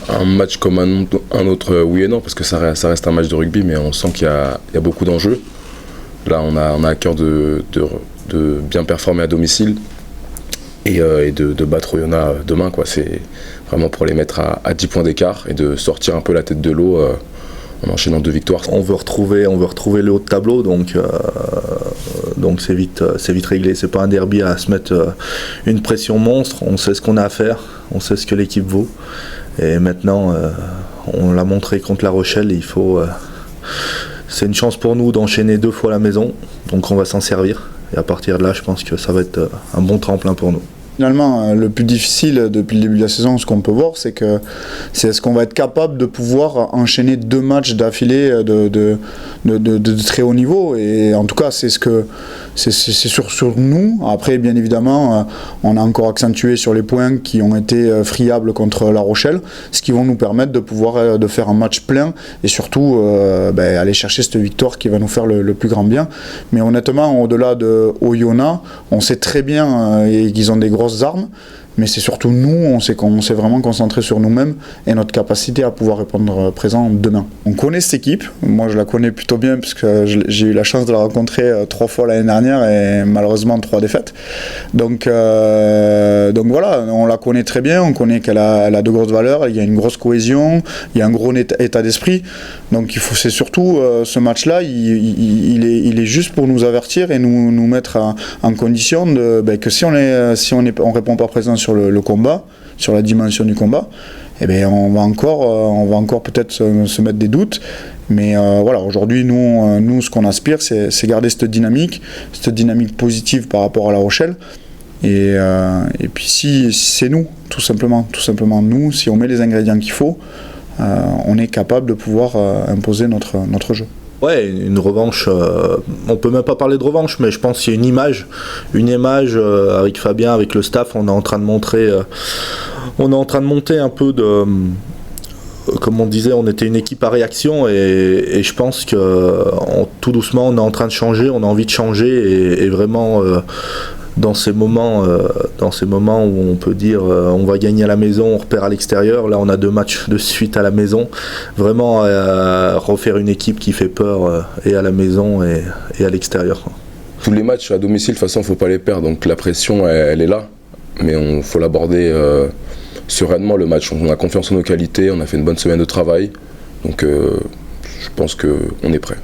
un match comme un autre, oui et non, parce que ça reste un match de rugby, mais on sent qu'il y a beaucoup d'enjeux. Là, on a à cœur de bien performer à domicile et de battre Oyonnax demain, quoi. C'est vraiment pour les mettre à 10 points d'écart et de sortir un peu la tête de l'eau en enchaînant 2 victoires. On veut retrouver le haut de tableau, donc c'est vite réglé. C'est pas un derby à se mettre une pression monstre. On sait ce qu'on a à faire, on sait ce que l'équipe vaut. Et maintenant, on l'a montré contre La Rochelle. C'est une chance pour nous d'enchaîner 2 fois la maison, donc on va s'en servir. Et à partir de là, je pense que ça va être un bon tremplin pour nous. Finalement, le plus difficile depuis le début de la saison, ce qu'on peut voir, c'est est-ce qu'on va être capable de pouvoir enchaîner 2 matchs d'affilée de très haut niveau. Et en tout cas, c'est sur nous. Après, bien évidemment, on a encore accentué sur les points qui ont été friables contre La Rochelle, ce qui vont nous permettre de pouvoir de faire un match plein et surtout aller chercher cette victoire qui va nous faire le plus grand bien. Mais honnêtement, au-delà de Oyonnax, on sait très bien qu'ils ont des grosses armes, mais c'est surtout nous, on s'est vraiment concentré sur nous-mêmes et notre capacité à pouvoir répondre présent demain. On connaît cette équipe, moi je la connais plutôt bien parce que j'ai eu la chance de la rencontrer 3 fois l'année dernière et malheureusement 3 défaites. Donc voilà, on la connaît très bien, on connaît qu'elle a de grosses valeurs, il y a une grosse cohésion, il y a un gros état d'esprit. Donc c'est surtout ce match-là, il est juste pour nous avertir et nous mettre en condition que si on répond pas présent sur le combat, sur la dimension du combat, on va encore peut-être se mettre des doutes. Mais voilà, aujourd'hui, nous, ce qu'on aspire, c'est garder cette dynamique positive par rapport à La Rochelle. Et puis si c'est nous, tout simplement nous, si on met les ingrédients qu'il faut, on est capable de pouvoir imposer notre jeu. Ouais, une revanche, on peut même pas parler de revanche, mais je pense qu'il y a une image avec Fabien, avec le staff, on est en train de monter un peu de, comme on disait, on était une équipe à réaction et je pense que tout doucement on est en train de changer, on a envie de changer et vraiment dans ces moments où on peut dire on va gagner à la maison, on repère à l'extérieur. Là, on a 2 matchs de suite à la maison. Vraiment refaire une équipe qui fait peur et à la maison et à l'extérieur. Tous les matchs à domicile, de toute façon, il ne faut pas les perdre. Donc la pression, elle est là. Mais il faut l'aborder sereinement, le match. On a confiance en nos qualités, on a fait une bonne semaine de travail. Donc je pense qu'on est prêt.